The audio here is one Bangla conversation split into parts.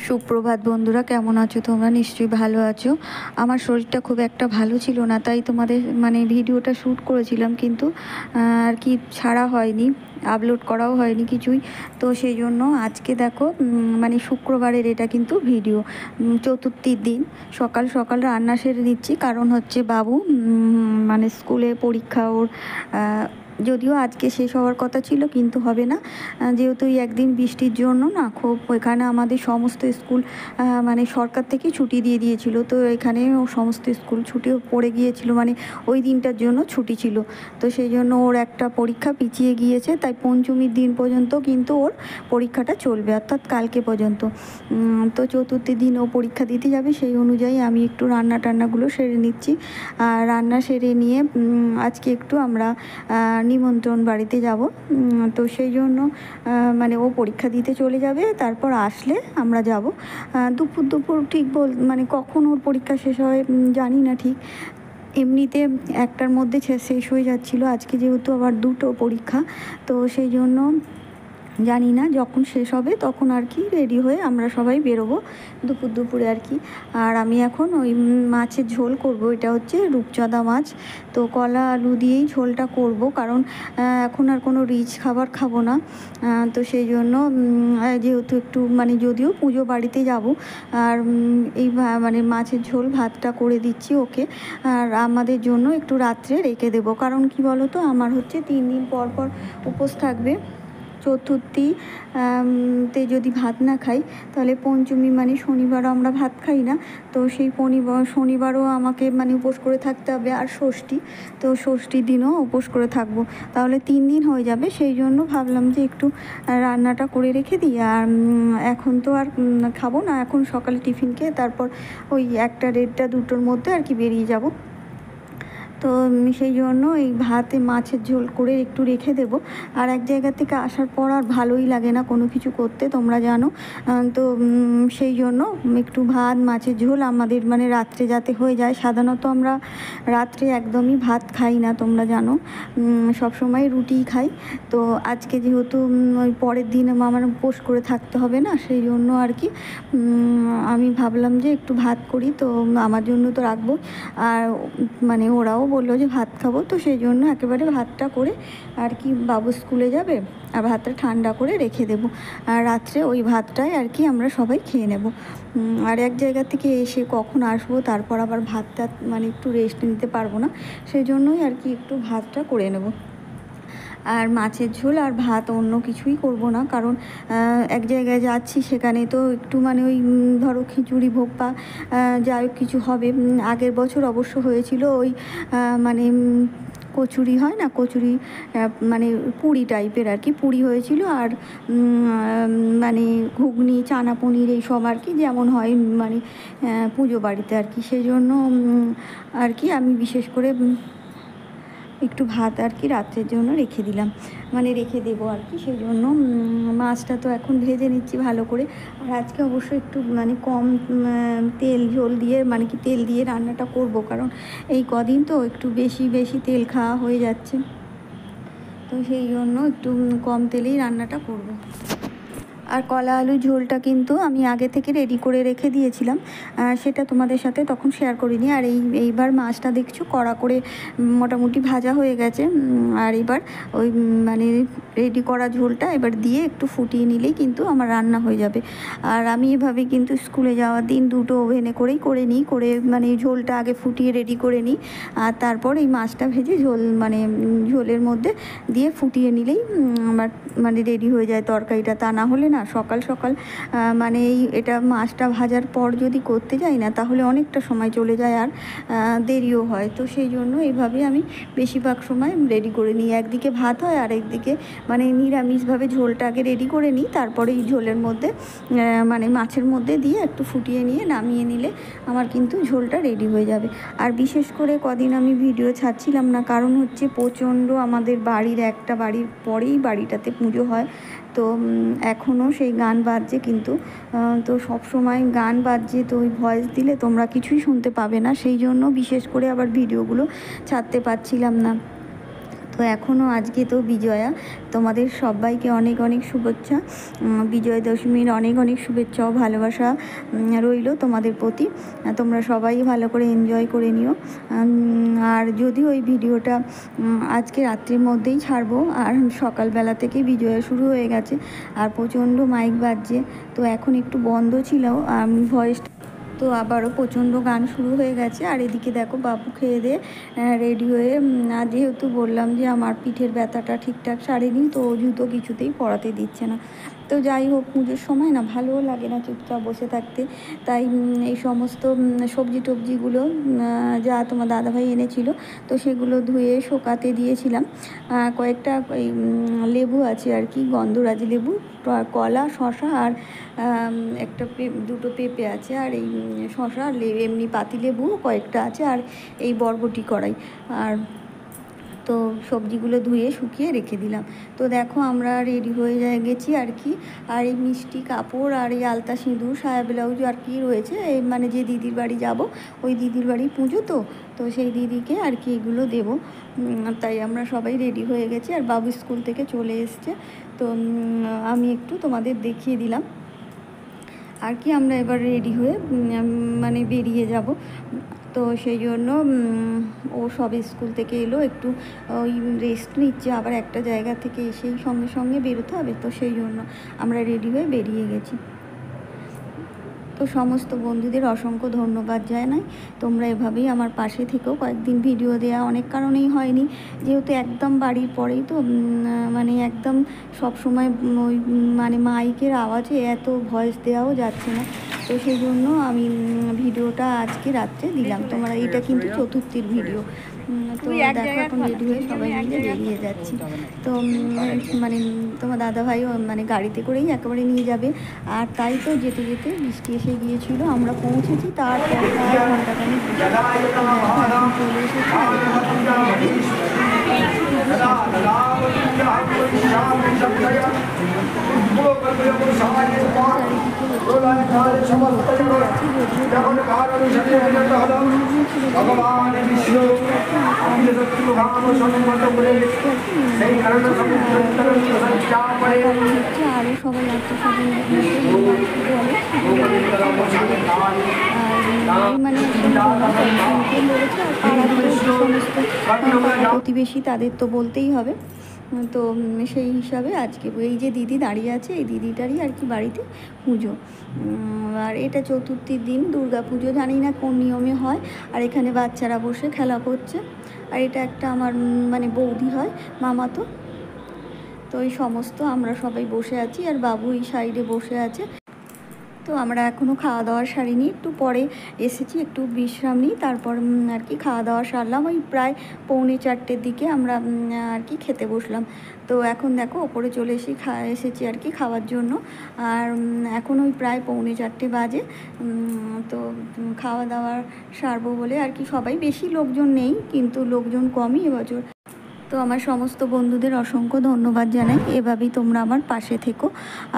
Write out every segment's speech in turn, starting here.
সুপ্রভাত বন্ধুরা, কেমন আছো তোমরা? নিশ্চয়ই ভালো আছো। আমার শরীরটা খুব একটা ভালো ছিল না, তাই তোমাদের ভিডিওটা শ্যুট করেছিলাম, কিন্তু আর কি ছাড়া হয়নি, আপলোড করাও হয়নি কিছুই। তো সেই জন্য আজকে দেখো শুক্রবারের এটা কিন্তু ভিডিও, চতুর্থীর দিন সকাল সকাল রান্না সেরে নিচ্ছি। কারণ হচ্ছে বাবু স্কুলে পরীক্ষা ওর, যদিও আজকে শেষ হওয়ার কথা ছিল কিন্তু হবে না, যেহেতু এই একদিন বৃষ্টির জন্য না খুব এখানে আমাদের সমস্ত স্কুল সরকার থেকে ছুটি দিয়ে দিয়েছিল। তো এখানে সমস্ত স্কুল ছুটি পড়ে গিয়েছিল, ওই দিনটার জন্য ছুটি ছিল। তো সেই জন্য ওর একটা পরীক্ষা পিছিয়ে গিয়েছে, তাই পঞ্চমীর দিন পর্যন্ত কিন্তু ওর পরীক্ষাটা চলবে, অর্থাৎ কালকে পর্যন্ত। তো চতুর্থীর দিন ও পরীক্ষা দিতে যাবে, সেই অনুযায়ী আমি একটু টান্নাগুলো সেরে নিচ্ছি। আর রান্না সেরে নিয়ে আজকে একটু আমরা নিমন্ত্রণ বাড়িতে যাব। তো সেই জন্য ও পরীক্ষা দিতে চলে যাবে, তারপর আসলে আমরা যাব। দুপুর ঠিক কখন ওর পরীক্ষা শেষ হয় জানি না ঠিক। এমনিতে একটার মধ্যে শেষ হয়ে যাচ্ছিলো, আজকে যেহেতু আবার দুটো পরীক্ষা, তো সেই জন্য জানি না, যখন শেষ হবে তখন আর কি রেডি হয়ে আমরা সবাই বেরোবো দুপুরে আর কি। আর আমি এখন ওই মাছের ঝোল করব, এটা হচ্ছে রূপচাঁদা মাছ। তো কলা আলু দিয়েই ঝোলটা করব, কারণ এখন আর কোনো রিচ খাবার খাবো না। তো সেই জন্য যেহেতু একটু যদিও পুজো বাড়িতে যাব, আর এই মাছের ঝোল ভাতটা করে দিচ্ছি ওকে। আর আমাদের জন্য একটু রাত্রে রেখে দেবো, কারণ কি বলো তো, আমার হচ্ছে 3 দিন পর উপোস থাকবে। চতুর্থী তে যদি ভাত না খাই, তাহলে পঞ্চমী শনিবারও আমরা ভাত খাই না, তো সেই শনিবারও আমাকে উপোস করে থাকতে হবে। আর ষষ্ঠী, তো ষষ্ঠীর দিনও উপোস করে থাকবো, তাহলে 3 দিন হয়ে যাবে। সেই জন্য ভাবলাম যে একটু রান্নাটা করে রেখে দিই। আর এখন তো আর খাবো না, এখন সকালে টিফিন খেয়ে তারপর ওই 1টা 1:30 2টোর মধ্যে আর কি বেরিয়ে যাব। তো সেই জন্য এই ভাতে মাছের ঝোল করে একটু রেখে দেব। আর এক জায়গা থেকে আসার পর আর ভালোই লাগে না কোনো কিছু করতে, তোমরা জানো। তো সেই জন্য একটু ভাত মাছের ঝোল আমাদের রাত্রে যাতে হয়ে যায়। সাধারণত আমরা রাত্রে একদমই ভাত খাই না, তোমরা জানো, সবসময় রুটিই খাই। তো আজকে যেহেতু ওই পরের দিন আমার উপোস করে থাকতে হবে না, সেই জন্য আর কি আমি ভাবলাম যে একটু ভাত করি, তো আমার জন্য তো রাখবো। আর ওরাও বললো যে ভাত খাবো, তো সেই জন্য একেবারে ভাতটা করে আর কি, বাবু স্কুলে যাবে আর ভাতটা ঠান্ডা করে রেখে দেবো। আর রাত্রে ওই ভাতটাই আর কি আমরা সবাই খেয়ে নেব। আর এক জায়গা থেকে এসে কখন আসবো, তারপর আবার ভাতটা একটু রেস্ট নিতে পারবো না, সেই জন্যই আর কি একটু ভাতটা করে নেব। আর মাছের ঝোল আর ভাত, অন্য কিছুই করব না, কারণ এক জায়গায় যাচ্ছি, সেখানে তো একটু ওই ধরো খিচুড়ি ভোগ বা যাই হোক কিছু হবে। আগের বছর অবশ্য হয়েছিল ওই কচুরি হয় না, কচুরি পুরি টাইপের আর কি, পুরি হয়েছিল। আর ঘুগনি চানা পনির এইসব আর কি, যেমন হয় পুজো বাড়িতে আর কি। সেই জন্য আর কি আমি বিশেষ করে একটু ভাত আর কি রাত্রের জন্য রেখে দিলাম, রেখে দেবো আর কি। সেই জন্য মাছটা তো এখন ভেজে নিচ্ছি ভালো করে। আর আজকে অবশ্য একটু কম তেল ঝোল দিয়ে তেল দিয়ে রান্নাটা করব, কারণ এই কদিন তো একটু বেশি তেল খাওয়া হয়ে যাচ্ছে, তো সেই জন্য একটু কম তেলেই রান্নাটা করব। আর কলা আলু ঝোলটা কিন্তু আমি আগে থেকে রেডি করে রেখে দিয়েছিলাম, সেটা তোমাদের সাথে তখন শেয়ার করিনি। আর এইবার মাছটা দেখছো কড়া করে মোটামুটি ভাজা হয়ে গেছে। আর এবার ওই রেডি করা ঝোলটা এবার দিয়ে একটু ফুটিয়ে নিলেই কিন্তু আমার রান্না হয়ে যাবে। আর আমি এভাবে কিন্তু স্কুলে যাওয়ার দিন দুটো ওভেনে করেই করে নিই, করে ঝোলটা আগে ফুটিয়ে রেডি করে নিই, আর তারপর এই মাছটা ভেজে ঝোলের মধ্যে দিয়ে ফুটিয়ে নিলেই আমার রেডি হয়ে যায় তরকারিটা। তা না হলে না সকাল সকাল এটা মাছটা ভাজার পর যদি করতে যাই না, তাহলে অনেকটা সময় চলে যায় আর দেরিও হয়। তো সেই জন্য এইভাবে আমি বেশিরভাগ সময় রেডি করে নিই, একদিকে ভাত হয় আর একদিকে নিরামিষভাবে ঝোলটা আগে রেডি করে নিই, তারপরে এই ঝোলের মধ্যে মাছের মধ্যে দিয়ে একটু ফুটিয়ে নিয়ে নামিয়ে নিলে আমার কিন্তু ঝোলটা রেডি হয়ে যাবে। আর বিশেষ করে কদিন আমি ভিডিও ছাড়ছিলাম না, কারণ হচ্ছে প্রচণ্ড আমাদের বাড়ির একটা বাড়ির পরেই বাড়িটাতে পুজো হয়, তো এখনও সেই গান বাজছে কিন্তু, তো সব সময় গান বাজছে, তো ওই ভয়েস দিলে তোমরা কিছুই শুনতে পাবে না, সেই জন্য বিশেষ করে আবার ভিডিওগুলো ছাড়তে পারছিলাম না। তো তো এখনও আজকে তো বিজয়া, তোমাদের সবাইকে অনেক অনেক শুভেচ্ছা। বিজয়া দশমীর অনেক অনেক শুভেচ্ছা ও ভালোবাসা রইল তোমাদের প্রতি। তোমরা সবাই ভালো করে এনজয় করে নিও। আর যদিও ওই ভিডিওটা আজকে রাত্রির মধ্যেই ছাড়বো, আর সকালবেলা থেকেই বিজয়া শুরু হয়ে গেছে আর প্রচণ্ড মাইক বাজছে, তো এখন একটু বন্ধ ছিল আমি ভয়েসটা, তো আবারও প্রচণ্ড গান শুরু হয়ে গেছে। আর এদিকে দেখো বাবু খেয়ে দিয়ে রেডি হয়ে, যেহেতু বললাম যে আমার পিঠের ব্যথাটা ঠিকঠাক সারেনি, তো জুতো কিছুতেই পরাতে দিচ্ছে না। তো যাই হোক, পুজোর সময় না ভালোও লাগে না চুপচাপ বসে থাকতে, তাই এই সমস্ত সবজি টবজিগুলো যা তোমার দাদাভাই এনেছিল, তো সেগুলো ধুয়ে শোকাতে দিয়েছিলাম। কয়েকটা এই লেবু আছে আর কি, গন্ধরাজ লেবু, কলা, শশা আর একটা দুটো পেঁপে আছে, আর এই শশা এমনি পাতিলেবু কয়েকটা আছে, আর এই বরবটি কড়াই। আর তো সবজিগুলো ধুয়ে শুকিয়ে রেখে দিলাম। তো দেখো আমরা রেডি হয়ে গেছি আর কি। আর এই মিষ্টি কাপড় আর এই আলতা সিঁদুর সায়া ব্লাউজ আর কি রয়েছে, এই মানে যে দিদির বাড়ি যাব, ওই দিদির বাড়ি পুজো, তো সেই দিদিকে আর কি এগুলো দেবো, তাই আমরা সবাই রেডি হয়ে গেছি। আর বাবু স্কুল থেকে চলে এসছে, তো আমি একটু তোমাদের দেখিয়ে দিলাম আর কি। আমরা এবার রেডি হয়ে মানে বেরিয়ে যাব, তো সেই জন্য ও সবে স্কুল থেকে এলো, একটু ওই রেস্ট নিচ্ছে, আবার একটা জায়গা থেকে এসেই সঙ্গে সঙ্গে বেরোতে হবে, তো সেই জন্য আমরা রেডি হয়ে বেরিয়ে গেছি। তো সমস্ত বন্ধুদের অসংখ্য ধন্যবাদ জানাই, তোমরা এভাবেই আমার পাশে থেকেও। কয়েকদিন ভিডিও দেওয়া অনেক কারণেই হয়নি, যেহেতু একদম বাড়ির পরেই তো মানে একদম সব সময় ওই মানে মাইকের আওয়াজে এত ভয়েস দেওয়াও যাচ্ছে না, তো সেই জন্য আমি ভিডিওটা আজকে রাত্রে দিলাম। তোমরা এটা কিন্তু চতুর্থীর ভিডিও। তো দেখো এখন রেডি হয়ে সবাই মিলে বেরিয়ে যাচ্ছি। তো মানে তোমার দাদাভাইও মানে গাড়িতে করেই একেবারে নিয়ে যাবে, আর তাই তো যেতে যেতে বৃষ্টি এসে গিয়েছিল। আমরা পৌঁছেছি তারপর প্রায় ঘন্টাখানেক চলে আরও সবাই মানে প্রতিবেশী, তাদের তো বলতেই হবে। তো সেই হিসাবে আজকে এই যে দিদি দাঁড়িয়ে আছে, এই দিদিটারই আর কি বাড়িতে পুজো। আর এটা চতুর্থীর দিন দুর্গা পুজো, জানি না কোন নিয়মে হয়। আর এখানে বাচ্চারা বসে খেলা করছে, আর এটা একটা আমার মানে বৌদি হয়, মামাতো। তো এই সমস্ত আমরা সবাই বসে আছি, আর বাবু এই সাইডে বসে আছে। তো আমরা এখনও খাওয়া দাওয়া সারিনি, একটু পরে এসেছি, একটু বিশ্রাম নিই, তারপর আর কি খাওয়া দাওয়া সারলাম। ওই প্রায় 3:45-র দিকে আমরা আর কি খেতে বসলাম। তো এখন দেখো ওপরে চলে এসেছি আর কি খাওয়ার জন্য। আর এখন ওই প্রায় 3:45 বাজে। তো খাওয়া দাওয়া সারবো বলে আর কি, সবাই বেশি লোকজন নেই, কিন্তু লোকজন কমই এবছর। তো আমার সমস্ত বন্ধুদের অসংখ্য ধন্যবাদ জানাই, এভাবেই তোমরা আমার পাশে থেকো।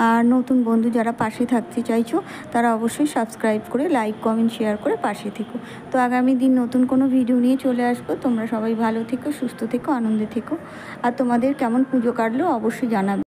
আর নতুন বন্ধু যারা পাশে থাকতে চাইছো, তারা অবশ্যই সাবস্ক্রাইব করে লাইক কমেন্ট শেয়ার করে পাশে থেকো। তো আগামী দিন নতুন কোনো ভিডিও নিয়ে চলে আসবো। তোমরা সবাই ভালো থেকো, সুস্থ থেকো, আনন্দে থেকো। আর তোমাদের কেমন পুজো কাটলো অবশ্যই জানাবে।